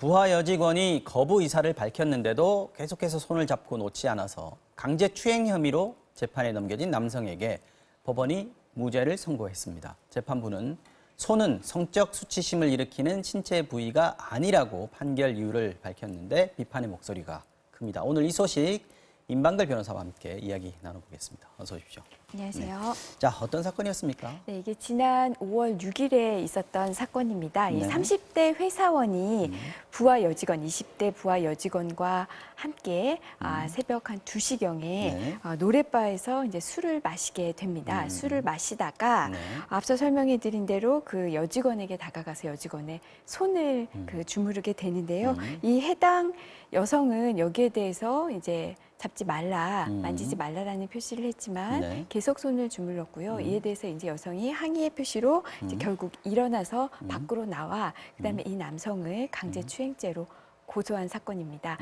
부하 여직원이 거부 의사를 밝혔는데도 계속해서 손을 잡고 놓지 않아서 강제추행 혐의로 재판에 넘겨진 남성에게 법원이 무죄를 선고했습니다. 재판부는 손은 성적 수치심을 일으키는 신체 부위가 아니라고 판결 이유를 밝혔는데 비판의 목소리가 큽니다. 오늘 이 소식 임방글 변호사와 함께 이야기 나눠보겠습니다. 어서 오십시오. 안녕하세요. 네. 자, 어떤 사건이었습니까? 네, 이게 지난 5월 6일에 있었던 사건입니다. 이 네. 30대 회사원이 부하 여직원, 20대 부하 여직원과 함께 새벽 한 2시경에 네. 노랫바에서 이제 술을 마시게 됩니다. 술을 마시다가 네. 앞서 설명해 드린 대로 그 여직원에게 다가가서 여직원의 손을 주무르게 되는데요. 이 해당 여성은 여기에 대해서 이제 잡지 말라, 만지지 말라라는 표시를 했지만 네. 계속 손을 주물렀고요. 이에 대해서 이제 여성이 항의의 표시로 이제 결국 일어나서 밖으로 나와 그다음에 이 남성을 강제추행죄로 고소한 사건입니다.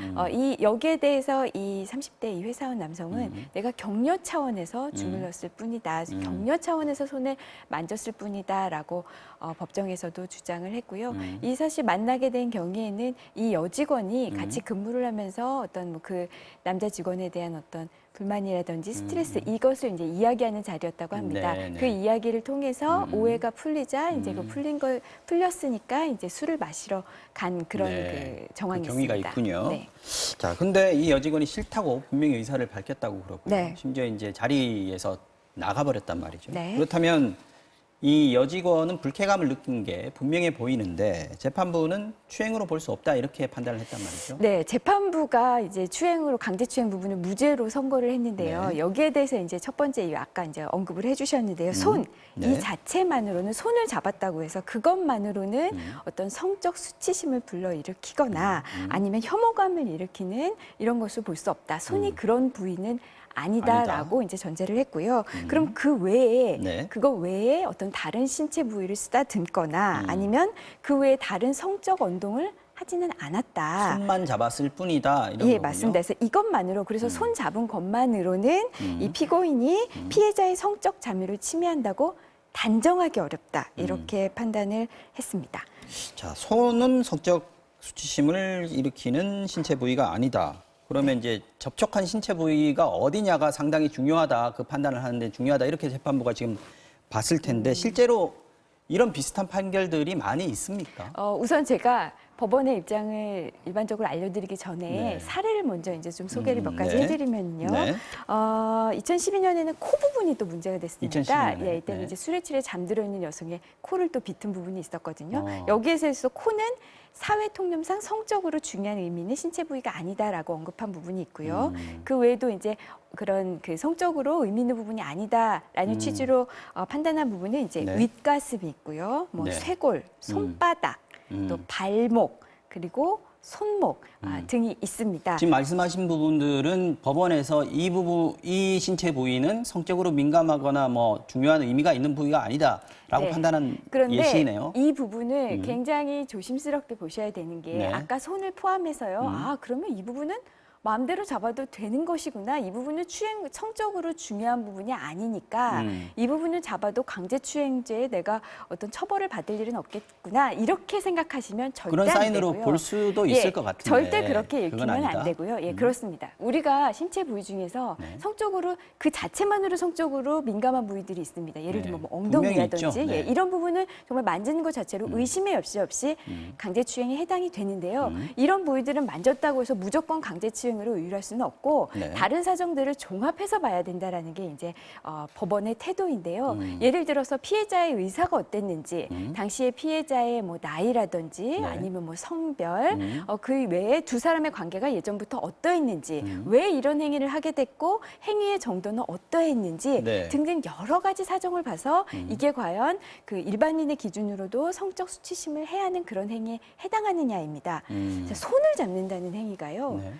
여기에 대해서 이 30대 이 회사원 남성은 내가 격려 차원에서 주물렀을 뿐이다. 격려 차원에서 손을 만졌을 뿐이다라고 법정에서도 주장을 했고요. 이 사실 만나게 된 경우에는 이 여직원이 같이 근무를 하면서 어떤 뭐 그 남자 직원에 대한 어떤 불만이라든지 스트레스 이것을 이제 이야기하는 자리였다고 합니다. 네, 네. 그 이야기를 통해서 오해가 풀리자 이제 그 풀렸으니까 이제 술을 마시러 간 그런 네. 그 정황이 경위가 있습니다. 있군요. 네. 자, 근데 이 여직원이 싫다고 분명히 의사를 밝혔다고 그러고요. 네. 심지어 이제 자리에서 나가버렸단 말이죠. 네. 그렇다면 이 여직원은 불쾌감을 느낀 게 분명해 보이는데 재판부는 추행으로 볼 수 없다 이렇게 판단을 했단 말이죠. 네, 재판부가 이제 추행으로 강제추행 부분을 무죄로 선고를 했는데요. 네. 여기에 대해서 이제 첫 번째 이유 아까 이제 언급을 해주셨는데요. 손, 네. 이 자체만으로는 손을 잡았다고 해서 그것만으로는 어떤 성적 수치심을 불러일으키거나 아니면 혐오감을 일으키는 이런 것을 볼 수 없다. 손이 그런 부위는 아니다라고 이제 전제를 했고요. 그럼 그 외에 네. 그거 외에 어떤 다른 신체 부위를 쓰다듬거나 아니면 그 외에 다른 성적 언동을 하지는 않았다. 손만 잡았을 뿐이다 이런 예, 거군요. 맞습니다. 그래서 이것만으로 그래서 손 잡은 것만으로는 이 피고인이 피해자의 성적 자유를 침해한다고 단정하기 어렵다. 이렇게 판단을 했습니다. 자, 손은 성적 수치심을 일으키는 신체 부위가 아니다. 그러면 이제 접촉한 신체 부위가 어디냐가 상당히 중요하다. 그 판단을 하는데 중요하다. 이렇게 재판부가 지금 봤을 텐데 실제로 이런 비슷한 판결들이 많이 있습니까? 우선 제가 법원의 입장을 일반적으로 알려드리기 전에 네. 사례를 먼저 이제 좀 소개를 몇 가지 네. 해드리면요. 네. 2012년에는 코 부분이 또 문제가 됐습니다. 2012 년에. 예, 이때는 네. 이제 술에 취해 잠들어 있는 여성의 코를 또 비튼 부분이 있었거든요. 어. 여기에서 코는 사회 통념상 성적으로 중요한 의미는 신체 부위가 아니다라고 언급한 부분이 있고요. 그 외에도 이제 그런 그 성적으로 의미 있는 부분이 아니다라는 취지로 판단한 부분은 이제 네. 윗가슴이 있고요, 뭐 네. 쇄골, 손바닥, 또 발목 그리고 손목 등이 있습니다. 지금 말씀하신 부분들은 법원에서 이 부분, 이 신체 부위는 성적으로 민감하거나 뭐 중요한 의미가 있는 부위가 아니다라고 네. 판단한 그런데 예시네요. 이 부분을 굉장히 조심스럽게 보셔야 되는 게 네. 아까 손을 포함해서요. 그러면 이 부분은 마음대로 잡아도 되는 것이구나. 이 부분은 성적으로 중요한 부분이 아니니까 이 부분을 잡아도 강제추행죄에 내가 어떤 처벌을 받을 일은 없겠구나. 이렇게 생각하시면 절대 그런 안 사인으로 되고요. 볼 수도 있을 예, 것 같은데. 절대 그렇게 그건 읽히면 아니다. 안 되고요. 예, 그렇습니다. 우리가 신체 부위 중에서 네. 성적으로 그 자체만으로 성적으로 민감한 부위들이 있습니다. 예를 네. 들면 뭐 분명히 엉덩이라든지 있죠. 네. 예, 이런 부분은 정말 만지는 것 자체로 의심의 여지 없이 강제추행에 해당이 되는데요. 이런 부위들은 만졌다고 해서 무조건 강제추행으로 의율할 수는 없고 네. 다른 사정들을 종합해서 봐야 된다라는 게 이제 법원의 태도인데요. 예를 들어서 피해자의 의사가 어땠는지, 당시에 피해자의 뭐 나이라든지 네. 아니면 뭐 성별, 그 외에 두 사람의 관계가 예전부터 어떠했는지, 왜 이런 행위를 하게 됐고 행위의 정도는 어떠했는지 네. 등등 여러 가지 사정을 봐서 이게 과연 그 일반인의 기준으로도 성적 수치심을 해야 하는 그런 행위에 해당하느냐입니다. 자, 손을 잡는다는 행위가요. 네.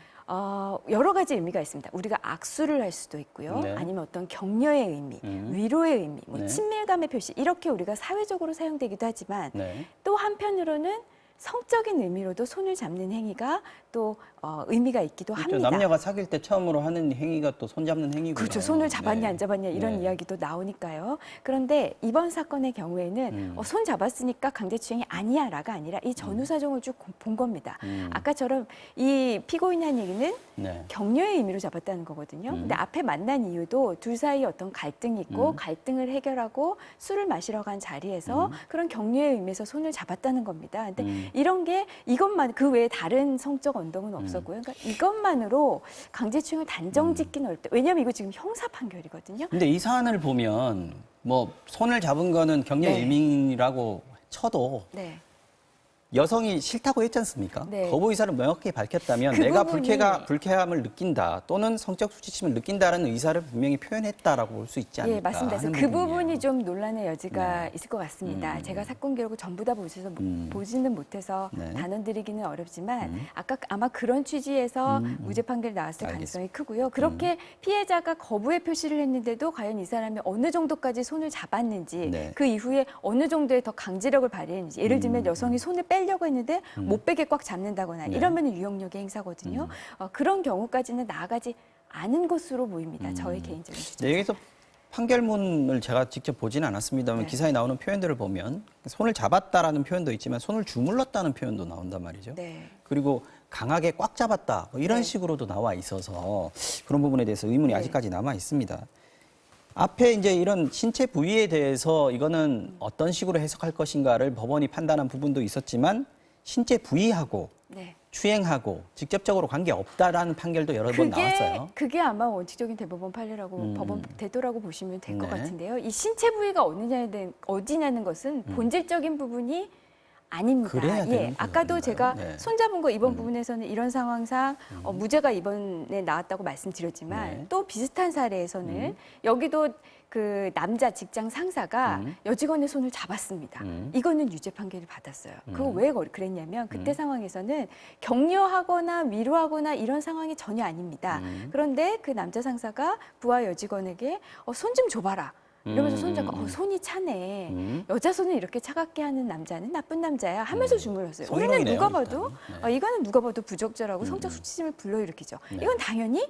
여러 가지 의미가 있습니다. 우리가 악수를 할 수도 있고요. 네. 아니면 어떤 격려의 의미, 위로의 의미, 뭐 네. 친밀감의 표시 이렇게 우리가 사회적으로 사용되기도 하지만 네. 또 한편으로는 성적인 의미로도 손을 잡는 행위가 또 의미가 있기도 그렇죠. 합니다. 남녀가 사귈 때 처음으로 하는 행위가 또 손잡는 행위고요. 그렇죠. 손을 잡았냐 네. 안 잡았냐 이런 네. 이야기도 나오니까요. 그런데 이번 사건의 경우에는 손 잡았으니까 강제추행이 아니야라가 아니라 이 전후 사정을 쭉 본 겁니다. 아까처럼 이 피고인이 한 얘기는 네. 격려의 의미로 잡았다는 거거든요. 근데 앞에 만난 이유도 둘 사이에 어떤 갈등이 있고 갈등을 해결하고 술을 마시러 간 자리에서 그런 격려의 의미에서 손을 잡았다는 겁니다. 근데 이런 게 이것만 그 외에 다른 성적 언동은 없었고요. 그러니까 이것만으로 강제추행을 단정짓기는 어렵다. 왜냐하면 이거 지금 형사 판결이거든요. 근데 이 사안을 보면 뭐 손을 잡은 거는 격려의 네. 의미라고 쳐도 네. 여성이 싫다고 했지 않습니까? 네. 거부 의사를 명확히 밝혔다면 그 내가 부분이- 불쾌함을 느낀다 또는 성적 수치심을 느낀다는 의사를 분명히 표현했다라고 볼 수 있지 않을까 예, 맞습니다. 그래서 하는 그 부분이에요. 부분이 좀 논란의 여지가 네. 있을 것 같습니다. 제가 사건 기록을 전부 다 보지는 못해서 네. 단언드리기는 어렵지만 아까 아마 그런 취지에서 무죄 판결이 나왔을 가능성이 크고요. 그렇게 피해자가 거부의 표시를 했는데도 과연 이 사람이 어느 정도까지 손을 잡았는지 네. 그 이후에 어느 정도의 더 강제력을 발휘했는지 예를 들면 여성이 손을 빼려고 했는데 못 빼게 꽉 잡는다거나 네. 이러면 유형력의 행사거든요. 그런 경우까지는 나아가지 않은 것으로 보입니다. 저의 개인적인 주장. 네, 여기서 판결문을 제가 직접 보지는 않았습니다만 네. 기사에 나오는 표현들을 보면 손을 잡았다라는 표현도 있지만 손을 주물렀다는 표현도 나온단 말이죠. 네. 그리고 강하게 꽉 잡았다 뭐 이런 네. 식으로도 나와 있어서 그런 부분에 대해서 의문이 네. 아직까지 남아 있습니다. 앞에 이제 이런 신체 부위에 대해서 이거는 어떤 식으로 해석할 것인가를 법원이 판단한 부분도 있었지만 신체 부위하고 네. 추행하고 직접적으로 관계 없다라는 판결도 여러 번 나왔어요. 그게 아마 원칙적인 대법원 판례라고 법원 태도라고 보시면 될 것 네. 같은데요. 이 신체 부위가 어디냐는 것은 본질적인 부분이 아닙니다. 그래야 되는 예, 아까도 부분인가요? 제가 네. 손잡은 거 이번 부분에서는 이런 상황상 무죄가 이번에 나왔다고 말씀드렸지만 네. 또 비슷한 사례에서는 여기도 그 남자 직장 상사가 여직원의 손을 잡았습니다. 이거는 유죄 판결을 받았어요. 그거 왜 그랬냐면 그때 상황에서는 격려하거나 위로하거나 이런 상황이 전혀 아닙니다. 그런데 그 남자 상사가 부하 여직원에게 손 좀 줘봐라. 이러면서 손 잡고 손이 차네. 여자 손을 이렇게 차갑게 하는 남자는 나쁜 남자야 하면서 주물렀어요. 우리는 성희롱이네요, 누가 봐도 일단은. 네. 이거는 누가 봐도 부적절하고 성적 수치심을 불러일으키죠. 네. 이건 당연히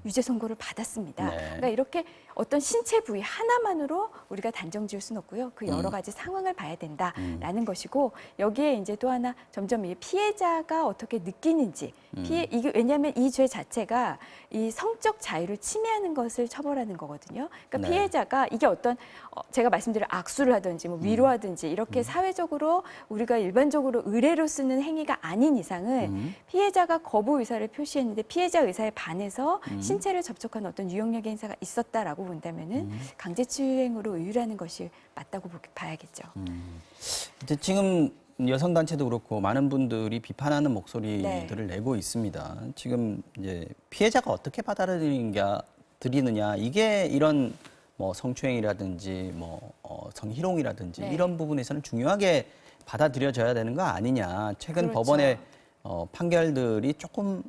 유죄 선고를 받았습니다. 네. 그러니까 이렇게 어떤 신체 부위 하나만으로 우리가 단정 지을 수는 없고요. 그 여러 가지 상황을 봐야 된다라는 것이고 여기에 이제 또 하나 점점 이 피해자가 어떻게 느끼는지 이게 왜냐하면 이 죄 자체가 이 성적 자유를 침해하는 것을 처벌하는 거거든요. 그러니까 네. 피해자가 이게 어떤 제가 말씀드린 악수를 하든지 뭐 위로하든지 이렇게 사회적으로 우리가 일반적으로 의례로 쓰는 행위가 아닌 이상은 피해자가 거부 의사를 표시했는데 피해자 의사에 반해서 신체를 접촉한 어떤 유형력의 행사가 있었다라고 본다면은 강제추행으로 의율하는 것이 맞다고 봐야겠죠. 이제 지금 여성 단체도 그렇고 많은 분들이 비판하는 목소리들을 네. 내고 있습니다. 지금 이제 피해자가 어떻게 받아들이느냐 이게 이런 뭐 성추행이라든지 뭐 성희롱이라든지 네. 이런 부분에서는 중요하게 받아들여져야 되는 거 아니냐. 최근 그렇죠. 법원의 판결들이 조금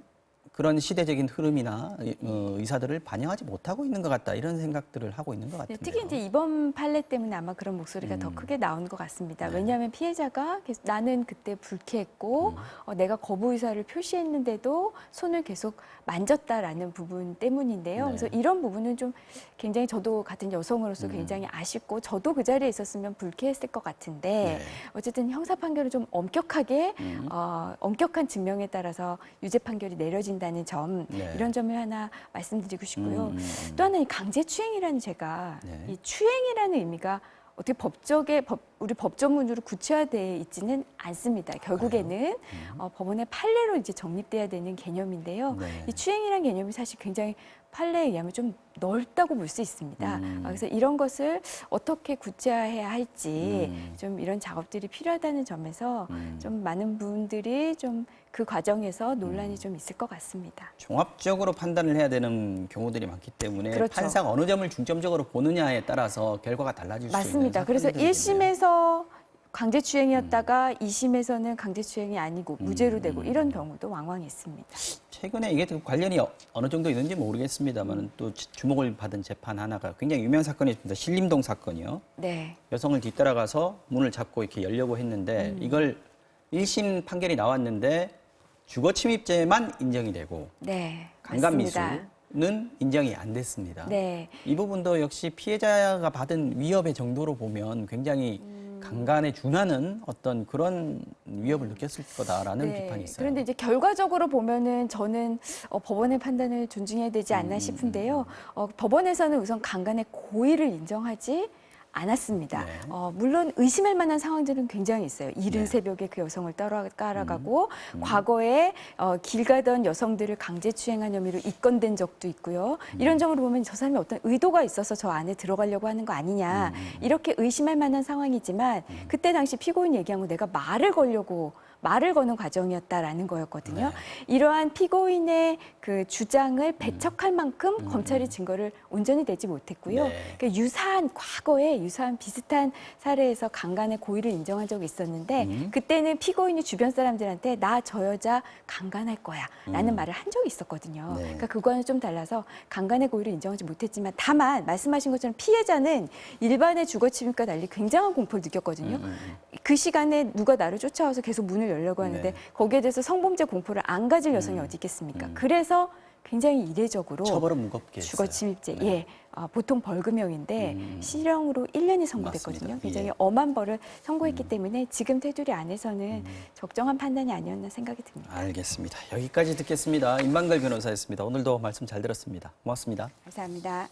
그런 시대적인 흐름이나 의사들을 반영하지 못하고 있는 것 같다 이런 생각들을 하고 있는 것 네, 같은데요. 특히 이제 이번 판례 때문에 아마 그런 목소리가 더 크게 나온 것 같습니다. 왜냐하면 피해자가 계속 나는 그때 불쾌했고 내가 거부 의사를 표시했는데도 손을 계속 만졌다라는 부분 때문인데요. 네. 그래서 이런 부분은 좀 굉장히 저도 같은 여성으로서 굉장히 아쉽고 저도 그 자리에 있었으면 불쾌했을 것 같은데 네. 어쨌든 형사 판결을 좀 엄격하게 엄격한 증명에 따라서 유죄 판결이 내려진다는 점 네. 이런 점을 하나 말씀드리고 싶고요. 또 하나 이 강제추행이라는 죄가 네. 이 추행이라는 의미가 어떻게 우리 법조문으로 구체화되어 있지는 않습니다. 결국에는 법원의 판례로 이제 정립돼야 되는 개념인데요. 네. 이 추행이라는 개념이 사실 굉장히 판례에 의하면 좀 넓다고 볼 수 있습니다. 그래서 이런 것을 어떻게 구체화해야 할지 좀 이런 작업들이 필요하다는 점에서 좀 많은 분들이 좀 그 과정에서 논란이 좀 있을 것 같습니다. 종합적으로 판단을 해야 되는 경우들이 많기 때문에 그렇죠. 판사가 어느 점을 중점적으로 보느냐에 따라서 결과가 달라질 수 있는 맞습니다. 그래서 사건들이겠네요. 1심에서 강제추행이었다가 2심에서는 강제추행이 아니고 무죄로 되고 이런 경우도 왕왕 있습니다. 최근에 이게 관련이 어느 정도 있는지 모르겠습니다만 또 주목을 받은 재판 하나가 굉장히 유명한 사건이 있습니다. 신림동 사건이요. 네. 여성을 뒤따라가서 문을 잡고 이렇게 열려고 했는데 이걸 1심 판결이 나왔는데 주거 침입죄만 인정이 되고 네, 강간 맞습니다. 미수는 인정이 안 됐습니다. 네. 이 부분도 역시 피해자가 받은 위협의 정도로 보면 굉장히 강간에 준하는 어떤 그런 위협을 느꼈을 거다라는 비판이 있어요. 그런데 이제 결과적으로 보면은 저는 법원의 판단을 존중해야 되지 않나 싶은데요. 법원에서는 우선 강간의 고의를 인정하지 않았습니다. 네. 물론 의심할 만한 상황들은 굉장히 있어요. 이른 네. 새벽에 그 여성을 따라가고 과거에 길 가던 여성들을 강제추행한 혐의로 입건된 적도 있고요. 이런 점으로 보면 저 사람이 어떤 의도가 있어서 저 안에 들어가려고 하는 거 아니냐 이렇게 의심할 만한 상황이지만 그때 당시 피고인 얘기한 거 내가 말을 거는 과정이었다라는 거였거든요. 네. 이러한 피고인의 그 주장을 배척할 만큼 검찰이 증거를 온전히 내지 못했고요. 네. 그러니까 과거에 유사한 비슷한 사례에서 강간의 고의를 인정한 적이 있었는데 그때는 피고인이 주변 사람들한테 나 저 여자 강간할 거야 라는 말을 한 적이 있었거든요. 네. 그러니까 그거는 좀 달라서 강간의 고의를 인정하지 못했지만 다만 말씀하신 것처럼 피해자는 일반의 주거 침입과 달리 굉장한 공포를 느꼈거든요. 그 시간에 누가 나를 쫓아와서 계속 문을 열려고 하는데 네. 거기에 대해서 성범죄 공포를 안 가질 여성이 어디 있겠습니까? 그래서 굉장히 이례적으로 처벌은 무겁게 주거 했어요. 침입죄, 네. 예, 보통 벌금형인데 실형으로 1년이 선고됐거든요. 맞습니다. 굉장히 예. 엄한 벌을 선고했기 때문에 지금 테두리 안에서는 적정한 판단이 아니었나 생각이 듭니다. 알겠습니다. 여기까지 듣겠습니다. 임만걸 변호사였습니다. 오늘도 말씀 잘 들었습니다. 고맙습니다. 감사합니다.